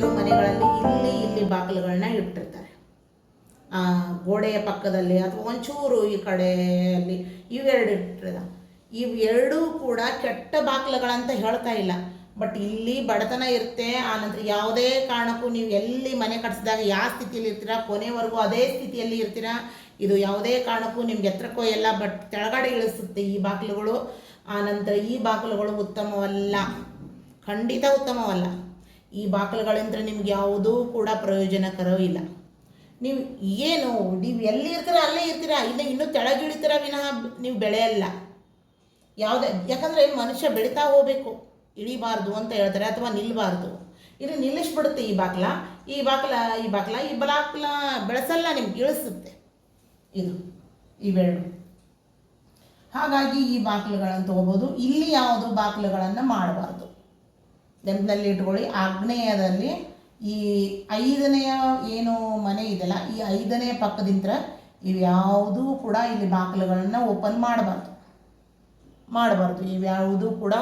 ಇರೋ ಮನೆಗಳಲ್ಲಿ ಇಲ್ಲಿ ಬಾಗಿಲುಗಳನ್ನ ಇಟ್ಟಿರ್ತಾರೆ. ಗೋಡೆಯ ಪಕ್ಕದಲ್ಲಿ ಅಥವಾ ಒಂಚೂರು ಈ ಕಡೆಯಲ್ಲಿ ಇವೆರಡು ಇಟ್ಟಿರ್ತಾರೆ. ಇವೆರಡೂ ಕೂಡ ಕೆಟ್ಟ ಬಾಗಿಲುಗಳಂತ ಹೇಳ್ತಾ ಇಲ್ಲ, ಬಟ್ ಇಲ್ಲಿ ಬಡತನ ಇರುತ್ತೆ. ಆನಂತರ ಯಾವುದೇ ಕಾರಣಕ್ಕೂ ನೀವು ಎಲ್ಲಿ ಮನೆ ಕಟ್ಟಿಸಿದಾಗ ಯಾವ ಸ್ಥಿತಿಯಲ್ಲಿ ಇರ್ತೀರಾ ಕೊನೆವರೆಗೂ ಅದೇ ಸ್ಥಿತಿಯಲ್ಲಿ ಇರ್ತೀರಾ. ಇದು ಯಾವುದೇ ಕಾರಣಕ್ಕೂ ನಿಮ್ಗೆ ಎತ್ತರಕ್ಕೋ ಎಲ್ಲ ಬಟ್ ಕೆಳಗಡೆ ಇಳಿಸುತ್ತೆ ಈ ಬಾಗಿಲುಗಳು. ಆನಂತರ ಈ ಬಾಗಿಲುಗಳು ಉತ್ತಮವಲ್ಲ, ಖಂಡಿತ ಉತ್ತಮವಲ್ಲ. ಈ ಬಾಗಿಲುಗಳಿಂದ ನಿಮ್ಗೆ ಯಾವುದೂ ಕೂಡ ಪ್ರಯೋಜನಕರವಿಲ್ಲ. ನೀವು ನೀವು ಎಲ್ಲಿ ಇರ್ತೀರ ಅಲ್ಲೇ ಇರ್ತೀರಾ, ಇನ್ನೂ ಕೆಳಗಿಳಿತೀರ ವಿನಃ ನೀವು ಬೆಳೆಯಲ್ಲ ಯಾವುದೇ. ಯಾಕಂದರೆ ಮನುಷ್ಯ ಬೆಳೀತಾ ಹೋಗಬೇಕು, ಇಳಿಬಾರ್ದು ಅಂತ ಹೇಳ್ತಾರೆ, ಅಥವಾ ನಿಲ್ಲಬಾರ್ದು. ಇದು ನಿಲ್ಲಿಸ್ಬಿಡುತ್ತೆ ಈ ಬಾಕ್ಲ ಬೆಳೆಸಲ್ಲ, ನಿಮ್ಗೆ ಇಳಿಸುತ್ತೆ ಇವೆರಡು. ಹಾಗಾಗಿ ಈ ಬಾಗಿಲುಗಳನ್ನು ತೊಗೋಬೋದು. ಇಲ್ಲಿ ಯಾವುದು ಬಾಗಿಲುಗಳನ್ನು ಮಾಡಬಾರ್ದು, ನೆನಪಿನಲ್ಲಿ ಇಟ್ಕೊಳ್ಳಿ. ಆಗ್ನೇಯದಲ್ಲಿ ಈ 5ನೇ ಏನು ಮನೆ ಇದೆಯಲ್ಲ, ಈ 5ನೇ ಪಕ್ಕದಿಂದ ಇವ್ಯಾವುದೂ ಕೂಡ ಇಲ್ಲಿ ಬಾಗಿಲುಗಳನ್ನು ಓಪನ್ ಮಾಡಬಾರ್ದು. ಇವ್ಯಾವುದೂ ಕೂಡ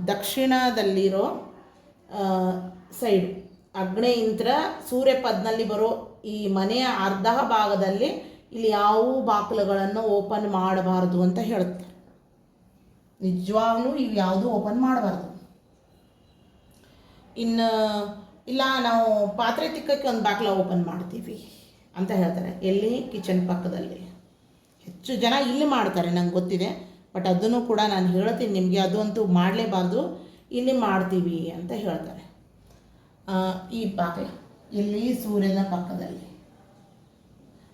ದಕ್ಷಿಣದಲ್ಲಿರೋ ಸೈಡು ಆಗ್ನೇಯಿಂದ ಸೂರ್ಯಪದ್ನಲ್ಲಿ ಬರೋ ಈ ಮನೆಯ ಅರ್ಧ ಭಾಗದಲ್ಲಿ ಇಲ್ಲಿ ಯಾವ ಬಾಗಿಲುಗಳನ್ನು ಓಪನ್ ಮಾಡಬಾರ್ದು ಅಂತ ಹೇಳುತ್ತೆ. ನಿಜವಾಗ್ಲೂ ಇವು ಯಾವುದೂ ಓಪನ್ ಮಾಡಬಾರ್ದು. ಇನ್ನು ಇಲ್ಲ ನಾವು ಪಾತ್ರೆ ತಿಕ್ಕಕ್ಕೆ ಒಂದು ಬಾಗಿಲ ಓಪನ್ ಮಾಡ್ತೀವಿ ಅಂತ ಹೇಳ್ತಾರೆ. ಎಲ್ಲಿ? ಕಿಚನ್ ಪಕ್ಕದಲ್ಲಿ. ಹೆಚ್ಚು ಜನ ಇಲ್ಲಿ ಮಾಡ್ತಾರೆ, ನಂಗೆ ಗೊತ್ತಿದೆ. ಬಟ್ ಅದನ್ನು ಕೂಡ ನಾನು ಹೇಳ್ತೀನಿ ನಿಮಗೆ, ಅದು ಅಂತೂ ಮಾಡಲೇಬಾರ್ದು, ಇಲ್ಲಿ ಮಾಡ್ತೀವಿ ಅಂತ ಹೇಳ್ತಾರೆ. ಈ ಬಾಗಿಲ ಇಲ್ಲಿ ಸೂರ್ಯನ ಪಕ್ಕದಲ್ಲಿ.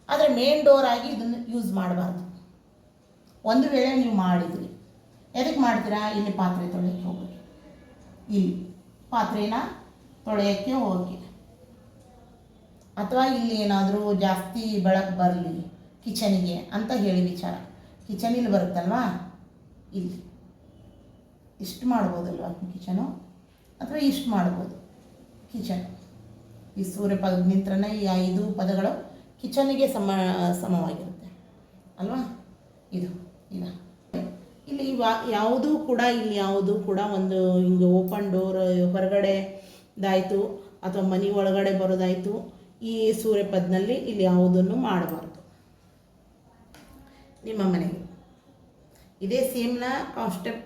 ಆದರೆ ಮೇನ್ ಡೋರ್ ಆಗಿ ಇದನ್ನು ಯೂಸ್ ಮಾಡಬಾರ್ದು. ಒಂದು ವೇಳೆ ನೀವು ಮಾಡಿದ್ರಿ, ಎದಕ್ಕೆ ಮಾಡ್ತೀರಾ? ಇಲ್ಲಿ ಪಾತ್ರೆ ತೊಳೆಯೋಕ್ಕೆ ಹೋಗಿ, ಇಲ್ಲಿ ಪಾತ್ರೆನ ತೊಳೆಯೋಕ್ಕೆ ಹೋಗಿ, ಅಥವಾ ಇಲ್ಲಿ ಏನಾದರೂ ಜಾಸ್ತಿ ಬೆಳಕು ಬರಲಿ ಕಿಚನಿಗೆ ಅಂತ ಹೇಳಿ ವಿಚಾರ. ಕಿಚನ್ ಇಲ್ಲಿ ಬರುತ್ತಲ್ವಾ, ಇಲ್ಲಿ ಇಷ್ಟು ಮಾಡ್ಬೋದಲ್ವ ಕಿಚನು, ಅಥವಾ ಇಷ್ಟು ಮಾಡ್ಬೋದು ಕಿಚನ್. ಈ ಸೂರ್ಯ ಪದ ನಿಂತ್ರನೇ ಈ 5 ಪದಗಳು ಕಿಚನ್ನಿಗೆ ಸಮವಾಗಿರುತ್ತೆ ಅಲ್ವಾ. ಇದು ಇಲ್ಲಿ ಯಾವುದೂ ಕೂಡ ಒಂದು ಹಿಂಗೆ ಓಪನ್ ಡೋರ್ ಹೊರಗಡೆದಾಯಿತು ಅಥವಾ ಮನೆ ಒಳಗಡೆ ಬರೋದಾಯಿತು, ಈ ಸೂರ್ಯಪದ್ನಲ್ಲಿ ಇಲ್ಲಿ ಯಾವುದನ್ನು ಮಾಡಬಾರ್ದು ನಿಮ್ಮ ಮನೆಗೆ. ಇದೇ ಸೇಮ್ನ ಕಾನ್ಸೆಪ್ಟ್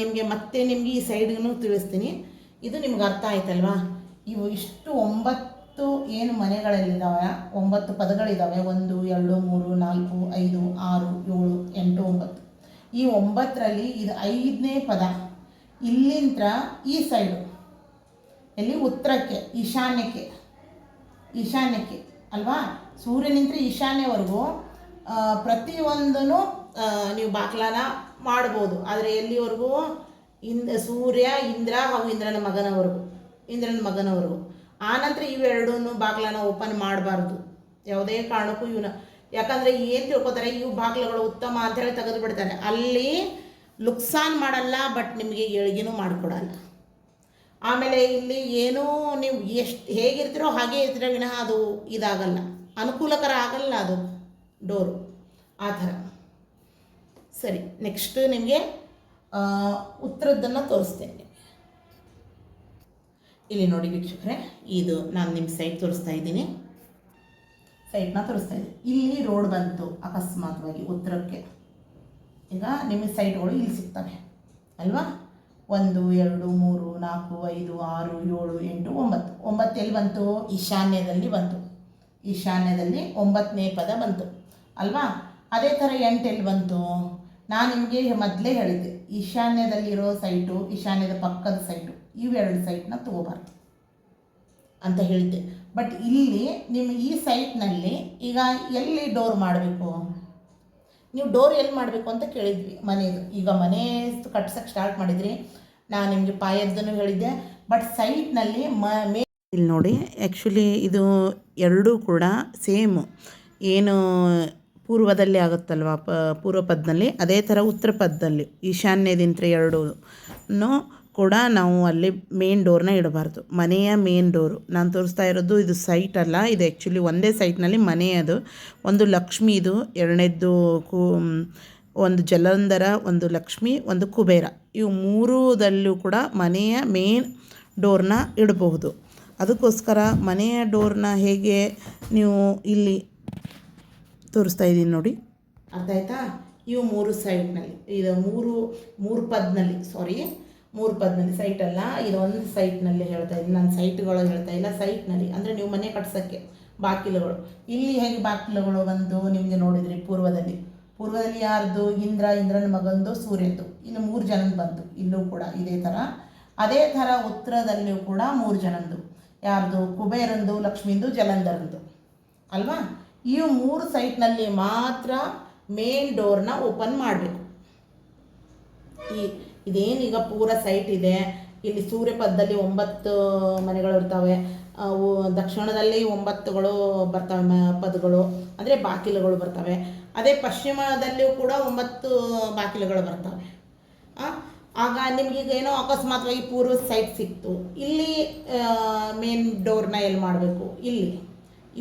ನಿಮಗೆ ಈ ಸೈಡ್ಗೂ ತಿಳಿಸ್ತೀನಿ. ಇದು ನಿಮ್ಗೆ ಅರ್ಥ ಆಯ್ತಲ್ವಾ? ಇವು ಇಷ್ಟು 9 ಏನು ಮನೆಗಳಲ್ಲಿದ್ದಾವೆ, 9 ಪದಗಳಿದ್ದಾವೆ. 1 2 3 4 5 6 7 8 9. ಈ 9ರಲ್ಲಿ ಇದು 5ನೇ ಪದ. ಇಲ್ಲಿಂದ ಈ ಸೈಡು ಎಲ್ಲಿ ಉತ್ತರಕ್ಕೆ ಈಶಾನ್ಯಕ್ಕೆ ಅಲ್ವಾ, ಸೂರ್ಯನಿಂದ ಈಶಾನ್ಯವರೆಗೂ ಪ್ರತಿಯೊಂದೂ ನೀವು ಬಾಗ್ಲನ ಮಾಡ್ಬೋದು. ಆದರೆ ಎಲ್ಲಿವರೆಗೂ? ಸೂರ್ಯ ಇಂದ್ರ ಹಾಗೂ ಇಂದ್ರನ ಮಗನವರೆಗೂ. ಆನಂತರ ಇವೆರಡೂ ಬಾಗ್ಲನ ಓಪನ್ ಮಾಡಬಾರ್ದು ಯಾವುದೇ ಕಾರಣಕ್ಕೂ ಇವನ್ನ. ಯಾಕಂದರೆ ಏನು ತಿಳ್ಕೊತಾರೆ, ಇವು ಬಾಗ್ಲುಗಳು ಉತ್ತಮ ಅಂಥೇಳಿ ತೆಗೆದು ಬಿಡ್ತಾರೆ. ಅಲ್ಲಿ ಲುಕ್ಸಾನ್ ಮಾಡಲ್ಲ, ಬಟ್ ನಿಮಗೆ ಏಳಿಗೆನೂ ಮಾಡಿಕೊಡಲ್ಲ. ಆಮೇಲೆ ಇಲ್ಲಿ ಏನೂ ನೀವು ಹೇಗಿರ್ತೀರೋ ಹಾಗೇ ಇರ್ತೀರ ವಿನಃ ಅದು ಇದಾಗಲ್ಲ, ಅನುಕೂಲಕರ ಆಗಲ್ಲ ಅದು ಡೋರು ಆ ಥರ. ಸರಿ, ನೆಕ್ಸ್ಟ್ ನಿಮಗೆ ಉತ್ತರದ್ದನ್ನು ತೋರಿಸ್ತೇನೆ. ಇಲ್ಲಿ ನೋಡಿ ವೀಕ್ಷಕರೇ, ಇದು ನಾನು ನಿಮ್ಮ ಸೈಟ್ ತೋರಿಸ್ತಾ ಇದ್ದೀನಿ. ಇಲ್ಲಿ ರೋಡ್ ಬಂತು ಅಕಸ್ಮಾತ್ವಾಗಿ ಉತ್ತರಕ್ಕೆ. ಈಗ ನಿಮಗೆ ಸೈಟ್ಗಳು ಇಲ್ಲಿ ಸಿಗ್ತವೆ ಅಲ್ವಾ. 1 2 3 4 5 6 7 8 9 ಎಲ್ಲಿ ಬಂತು? ಈಶಾನ್ಯದಲ್ಲಿ ಬಂತು. ಈಶಾನ್ಯದಲ್ಲಿ 9ನೇ ಪದ ಬಂತು ಅಲ್ವಾ. ಅದೇ ಥರ 8 ಎಲ್ಲಿ ಬಂತು? ನಾನು ನಿಮಗೆ ಮೊದಲೇ ಹೇಳಿದ್ದೆ, ಈಶಾನ್ಯದಲ್ಲಿರೋ ಸೈಟು, ಈಶಾನ್ಯದ ಪಕ್ಕದ ಸೈಟು, ಇವೆರಡು ಸೈಟ್ನ ತೊಗೋಬಾರ್ದು ಅಂತ ಹೇಳಿದ್ದೆ. ಬಟ್ ಇಲ್ಲಿ ಈ ಸೈಟ್ನಲ್ಲಿ ಈಗ ಎಲ್ಲಿ ಡೋರ್ ಮಾಡಬೇಕು, ನೀವು ಡೋರ್ ಎಲ್ಲಿ ಮಾಡಬೇಕು ಅಂತ ಕೇಳಿದ್ವಿ. ಮನೆಯದು ಈಗ ಮನೆ ಕಟ್ಸೋಕ್ಕೆ ಸ್ಟಾರ್ಟ್ ಮಾಡಿದ್ರಿ, ನಾನು ನಿಮಗೆ ಪಾಯದ್ದನ್ನು ಹೇಳಿದ್ದೆ. ಬಟ್ ಸೈಟ್ನಲ್ಲಿ ಇಲ್ಲಿ ನೋಡಿ, ಆ್ಯಕ್ಚುಲಿ ಇದು ಎರಡೂ ಕೂಡ ಸೇಮು. ಏನು ಪೂರ್ವದಲ್ಲಿ ಆಗುತ್ತಲ್ವ, ಪೂರ್ವ ಪದದಲ್ಲಿ, ಅದೇ ಥರ ಉತ್ತರ ಪದದಲ್ಲಿ ಈಶಾನ್ಯದಿಂತ ಎರಡೂ ಕೂಡ ನಾವು ಅಲ್ಲಿ ಮೇನ್ ಡೋರ್ನ ಇಡಬಾರ್ದು. ಮನೆಯ ಮೇನ್ ಡೋರು ನಾನು ತೋರಿಸ್ತಾ ಇರೋದು ಇದು ಸೈಟ್ ಅಲ್ಲ, ಇದು ಆ್ಯಕ್ಚುಲಿ ಒಂದೇ ಸೈಟ್ನಲ್ಲಿ ಮನೆಯದು. ಒಂದು ಲಕ್ಷ್ಮಿ, ಇದು ಎರಡನೇದ್ದು ಒಂದು ಜಲಂಧರ, ಒಂದು ಲಕ್ಷ್ಮಿ, ಒಂದು ಕುಬೇರ, ಇವು ಮೂರದಲ್ಲೂ ಕೂಡ ಮನೆಯ ಮೇನ್ ಡೋರ್ನ ಇಡಬಹುದು. ಅದಕ್ಕೋಸ್ಕರ ಮನೆಯ ಡೋರ್ನ ಹೇಗೆ ನೀವು ಇಲ್ಲಿ ತೋರಿಸ್ತಾ ಇದ್ದೀನಿ ನೋಡಿ, ಅರ್ಥ ಆಯ್ತಾ? ಇವು 3 ಸೈಡ್ನಲ್ಲಿ, ಇದು ಮೂರು ಪದ್ನಲ್ಲಿ, ಮೂರು ಪದ್ನಲ್ಲಿ, ಸೈಟಲ್ಲ, ಇದು ಒಂದು ಸೈಟ್ನಲ್ಲಿ ಹೇಳ್ತಾ ಇದ್ದೀನಿ ನಾನು, ಸೈಟ್ಗಳು ಹೇಳ್ತಾ ಇಲ್ಲ, ಸೈಟ್ನಲ್ಲಿ ಅಂದರೆ ನೀವು ಮನೆ ಕಟ್ಸೋಕ್ಕೆ ಬಾಗಿಲುಗಳು. ಇಲ್ಲಿ ಹೇಗೆ ಬಾಗಿಲುಗಳು ಬಂದು ನಿಮಗೆ ನೋಡಿದ್ರಿ ಪೂರ್ವದಲ್ಲಿ ಯಾರ್ದು? ಇಂದ್ರನ ಮಗಂದು, ಸೂರ್ಯದ್ದು, ಇನ್ನು 3 ಜನದ್ದು ಬಂತು. ಇಲ್ಲೂ ಕೂಡ ಇದೇ ಥರ. ಅದೇ ಥರ ಉತ್ತರದಲ್ಲಿಯೂ ಕೂಡ 3 ಜನದ್ದು, ಯಾರ್ದು? ಕುಬೇರಂದು, ಲಕ್ಷ್ಮಿಂದು, ಜಲಂಧರಂದು ಅಲ್ವಾ? ಈ 3 ಸೈಟ್ನಲ್ಲಿ ಮಾತ್ರ ಮೇನ್ ಡೋರ್ನ ಓಪನ್ ಮಾಡಬೇಕು. ಇದೇನೀಗ ಪೂರ ಸೈಟ್ ಇದೆ, ಇಲ್ಲಿ ಸೂರ್ಯಪಥದಲ್ಲಿ 9 ಮನೆಗಳು ಇರ್ತವೆ, ದಕ್ಷಿಣದಲ್ಲಿ 9ಗಳು ಬರ್ತವೆ ಪದಗಳು, ಅಂದರೆ ಬಾಗಿಲುಗಳು ಬರ್ತವೆ. ಅದೇ ಪಶ್ಚಿಮದಲ್ಲಿಯೂ ಕೂಡ 9 ಬಾಗಿಲುಗಳು ಬರ್ತವೆ. ಆಗ ನಿಮಗೀಗ ಏನೋ ಅಕಸ್ಮಾತ್ವಾಗಿ ಪೂರ್ವದ ಸೈಟ್ ಸಿಕ್ತು, ಇಲ್ಲಿ ಮೇನ್ ಡೋರ್ನ ಎಲ್ಲಿ ಮಾಡಬೇಕು? ಇಲ್ಲಿ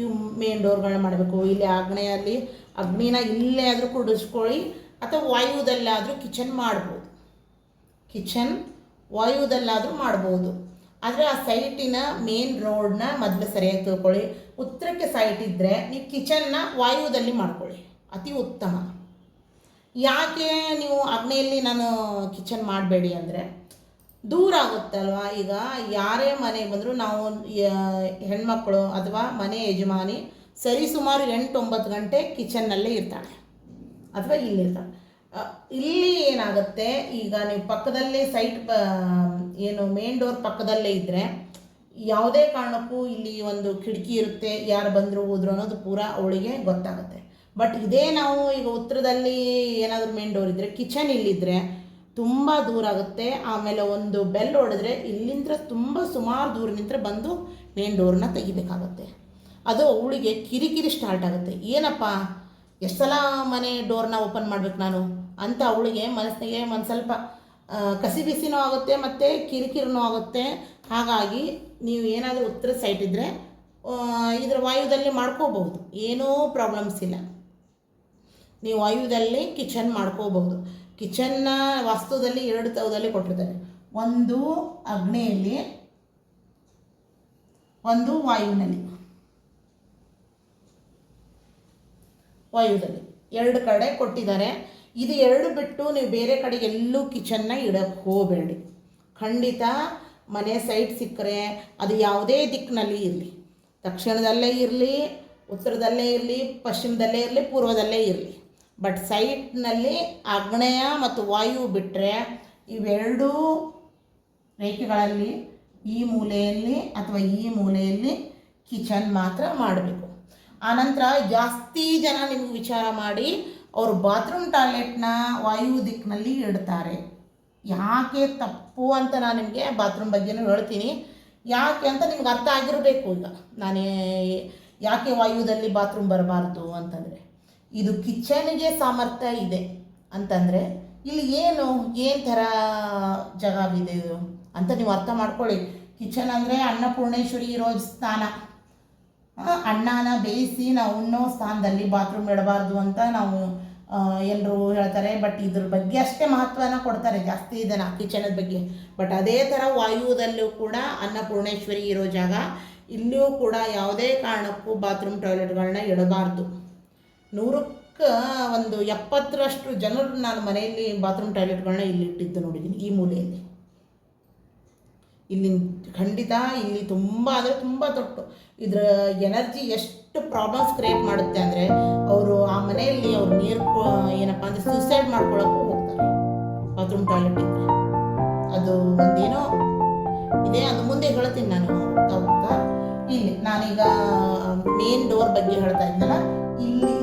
ಇವು ಮೇನ್ ಡೋರ್ಗಳನ್ನ ಮಾಡಬೇಕು. ಇಲ್ಲಿ ಆಗ್ನೇಯಲ್ಲಿ ಅಗ್ನಿನ ಇಲ್ಲೇ ಆದರೂ ಕುಡಿಸ್ಕೊಳ್ಳಿ, ಅಥವಾ ವಾಯುದಲ್ಲಾದರೂ ಕಿಚನ್ ಮಾಡ್ಬೋದು, ವಾಯುದಲ್ಲಾದರೂ ಮಾಡ್ಬೋದು. ಆದರೆ ಆ ಸೈಟಿನ ಮೇನ್ ರೋಡ್ನ ಮೊದಲು ಸರಿಯಾಗಿ ತಿಳ್ಕೊಳ್ಳಿ. ಉತ್ತರಕ್ಕೆ ಸೈಟ್ ಇದ್ದರೆ ನೀವು ಕಿಚನ್ನ ವಾಯುದಲ್ಲಿ ಮಾಡ್ಕೊಳ್ಳಿ, ಅತಿ ಉತ್ತಮ. ಯಾಕೆ ನೀವು ಆಗ್ನೇಯಲ್ಲಿ ನಾನು ಕಿಚನ್ ಮಾಡಬೇಡಿ ಅಂದರೆ ದೂರ ಆಗುತ್ತಲ್ವ. ಈಗ ಯಾರೇ ಮನೆಗೆ ಬಂದರೂ ನಾವು ಹೆಣ್ಮಕ್ಳು ಅಥವಾ ಮನೆ ಯಜಮಾನಿ ಸರಿಸುಮಾರು 8-9 ಗಂಟೆ ಕಿಚನ್ನಲ್ಲೇ ಇರ್ತಾಳೆ ಅಥವಾ ಇಲ್ಲಿರ್ತಾಳೆ. ಇಲ್ಲಿ ಏನಾಗುತ್ತೆ, ಈಗ ನೀವು ಪಕ್ಕದಲ್ಲೇ ಸೈಟ್ ಏನು ಮೇನ್ ಡೋರ್ ಪಕ್ಕದಲ್ಲೇ ಇದ್ದರೆ ಯಾವುದೇ ಕಾರಣಕ್ಕೂ ಇಲ್ಲಿ ಒಂದು ಕಿಟಕಿ ಇರುತ್ತೆ, ಯಾರು ಬಂದರು ಹೋದ್ರು ಅನ್ನೋದು ಪೂರ ಅವಳಿಗೆ ಗೊತ್ತಾಗುತ್ತೆ. ಬಟ್ ಇದೇ ನಾವು ಈಗ ಉತ್ತರದಲ್ಲಿ ಏನಾದರೂ ಮೇನ್ ಡೋರ್ ಇದ್ದರೆ, ಕಿಚನ್ ಇಲ್ಲಿದ್ದರೆ ತುಂಬ ದೂರ ಆಗುತ್ತೆ. ಆಮೇಲೆ ಒಂದು ಬೆಲ್ ಹೊಡೆದ್ರೆ ಇಲ್ಲಿಂದ ತುಂಬ ಸುಮಾರು ದೂರನಿಂದ ಬಂದು ಮೇನ್ ಡೋರ್ನ ತೆಗಿಬೇಕಾಗತ್ತೆ. ಅದು ಅವಳಿಗೆ ಕಿರಿಕಿರಿ ಸ್ಟಾರ್ಟ್ ಆಗುತ್ತೆ. ಏನಪ್ಪ ಎಷ್ಟು ಸಲ ಮನೆ ಡೋರ್ನ ಓಪನ್ ಮಾಡ್ಬೇಕು ನಾನು ಅಂತ ಅವಳಿಗೆ ಮನಸ್ಸಿಗೆ ಒಂದು ಸ್ವಲ್ಪ ಕಸಿ ಬಿಸಿನೂ ಆಗುತ್ತೆ ಮತ್ತು ಕಿರಿಕಿರಿನೂ ಆಗುತ್ತೆ. ಹಾಗಾಗಿ ನೀವು ಏನಾದರೂ ಉತ್ತರ ಸೈಟ್ ಇದ್ದರೆ ಇದರ ವಾಯುದಲ್ಲಿ ಮಾಡ್ಕೋಬಹುದು, ಏನೂ ಪ್ರಾಬ್ಲಮ್ಸ್ ಇಲ್ಲ. ನೀವು ವಾಯುದಲ್ಲಿ ಕಿಚನ್ ಮಾಡ್ಕೋಬಹುದು. ಕಿಚನ್ನ ವಾಸ್ತುದಲ್ಲಿ 2 ತವದಲ್ಲಿ ಕೊಟ್ಟಿರ್ತಾರೆ, ಒಂದು ಅಗ್ನಿಯಲ್ಲಿ, ಒಂದು ವಾಯುವಿನಲ್ಲಿ. ವಾಯುದಲ್ಲಿ 2 ಕಡೆ ಕೊಟ್ಟಿದ್ದಾರೆ. ಇದು 2 ಬಿಟ್ಟು ನೀವು ಬೇರೆ ಕಡೆಗೆ ಎಲ್ಲೂ ಕಿಚನ್ನ ಇಡಕ್ಕೆ ಹೋಗಬೇಡಿ. ಖಂಡಿತ ಮನೆ ಸೈಟ್ ಸಿಕ್ಕರೆ ಅದು ಯಾವುದೇ ದಿಕ್ಕಿನಲ್ಲಿ ಇರಲಿ, ದಕ್ಷಿಣದಲ್ಲೇ ಇರಲಿ, ಉತ್ತರದಲ್ಲೇ ಇರಲಿ, ಪಶ್ಚಿಮದಲ್ಲೇ ಇರಲಿ, ಪೂರ್ವದಲ್ಲೇ ಇರಲಿ. ಬಟ್ ಸೈಟ್ನಲ್ಲಿ ಆಗ್ನೇಯ ಮತ್ತು ವಾಯು ಬಿಟ್ಟರೆ ಇವೆರಡೂ ರೇಖೆಗಳಲ್ಲಿ ಈ ಮೂಲೆಯಲ್ಲಿ ಅಥವಾ ಈ ಮೂಲೆಯಲ್ಲಿ ಕಿಚನ್ ಮಾತ್ರ ಮಾಡಬೇಕು. ಆನಂತರ ಜಾಸ್ತಿ ಜನ ನಿಮಗೆ ವಿಚಾರ ಮಾಡಿ ಅವರು ಬಾತ್ರೂಮ್ ಟಾಯ್ಲೆಟ್ನ ವಾಯು ದಿಕ್ಕಿನಲ್ಲಿ ಇಡ್ತಾರೆ. ಯಾಕೆ ತಪ್ಪು ಅಂತ ನಾನು ನಿಮಗೆ ಬಾತ್ರೂಮ್ ಬಗ್ಗೆನೂ ಹೇಳ್ತೀನಿ. ಯಾಕೆ ಅಂತ ನಿಮ್ಗೆ ಅರ್ಥ ಆಗಿರಬೇಕು. ಈಗ ನಾನೇ ಯಾಕೆ ವಾಯುದಲ್ಲಿ ಬಾತ್ರೂಮ್ ಬರಬಾರ್ದು ಅಂತಂದರೆ, ಇದು ಕಿಚನ್ಗೆ ಸಾಮರ್ಥ್ಯ ಇದೆ ಅಂತಂದರೆ ಇಲ್ಲಿ ಏನು ಥರ ಜಾಗವಿದೆ ಇದು ಅಂತ ನೀವು ಅರ್ಥ ಮಾಡ್ಕೊಳ್ಳಿ. ಕಿಚನ್ ಅಂದರೆ ಅನ್ನಪೂರ್ಣೇಶ್ವರಿ ಇರೋ ಸ್ಥಾನ. ಅನ್ನನ ಬೇಯಿಸಿ ನಾವು ಉಣ್ಣೋ ಸ್ಥಾನದಲ್ಲಿ ಬಾತ್ರೂಮ್ ಇಡಬಾರ್ದು ಅಂತ ನಾವು ಎಲ್ಲರೂ ಹೇಳ್ತಾರೆ. ಬಟ್ ಇದ್ರ ಬಗ್ಗೆ ಅಷ್ಟೇ ಮಹತ್ವನ ಕೊಡ್ತಾರೆ ಜಾಸ್ತಿ ಜನ ಕಿಚನದ ಬಗ್ಗೆ. ಬಟ್ ಅದೇ ಥರ ವಾಯುದಲ್ಲೂ ಕೂಡ ಅನ್ನಪೂರ್ಣೇಶ್ವರಿ ಇರೋ ಜಾಗ, ಇಲ್ಲಿಯೂ ಕೂಡ ಯಾವುದೇ ಕಾರಣಕ್ಕೂ ಬಾತ್ರೂಮ್ ಟಾಯ್ಲೆಟ್ಗಳನ್ನ ಇಡಬಾರ್ದು. 100ಕ್ಕೆ 70ರಷ್ಟು ಜನರು ನಾನು ಮನೆಯಲ್ಲಿ ಬಾತ್ರೂಮ್ ಟಾಯ್ಲೆಟ್ಗಳನ್ನ ಇಲ್ಲಿ ಇಟ್ಟಿದ್ದು ನೋಡಿದ್ದೀನಿ. ಈ ಮೂಲೆಯಲ್ಲಿ ಇಲ್ಲಿ ಖಂಡಿತ ಇಲ್ಲಿ ತುಂಬ ಅಂದರೆ ತುಂಬ ತೊಟ್ಟು ಇದರ ಎನರ್ಜಿ ಎಷ್ಟು ಪ್ರಾಬ್ಲಮ್ಸ್ ಕ್ರಿಯೇಟ್ ಮಾಡುತ್ತೆ ಅಂದರೆ ಅವರು ಆ ಮನೆಯಲ್ಲಿ ಅವ್ರು ನೀರು ಏನಪ್ಪ ಅಂದರೆ ಸೂಸೈಡ್ ಮಾಡ್ಕೊಳ್ಳೋಕ್ಕೂ ಹೋಗ್ತಾರೆ ಬಾತ್ರೂಮ್ ಟಾಯ್ಲೆಟ್ ಇದ್ದರೆ. ಅದು ಒಂದೇನೋ ಇದೆ, ಅದು ಮುಂದೆ ಹೇಳ್ತೀನಿ ನಾನು ಹೋಗ್ತಾ. ಇಲ್ಲಿ ನಾನೀಗ ಮೇನ್ ಡೋರ್ ಬಗ್ಗೆ ಹೇಳ್ತಾ ಇದ್ದಲ್ಲ, ಇಲ್ಲಿ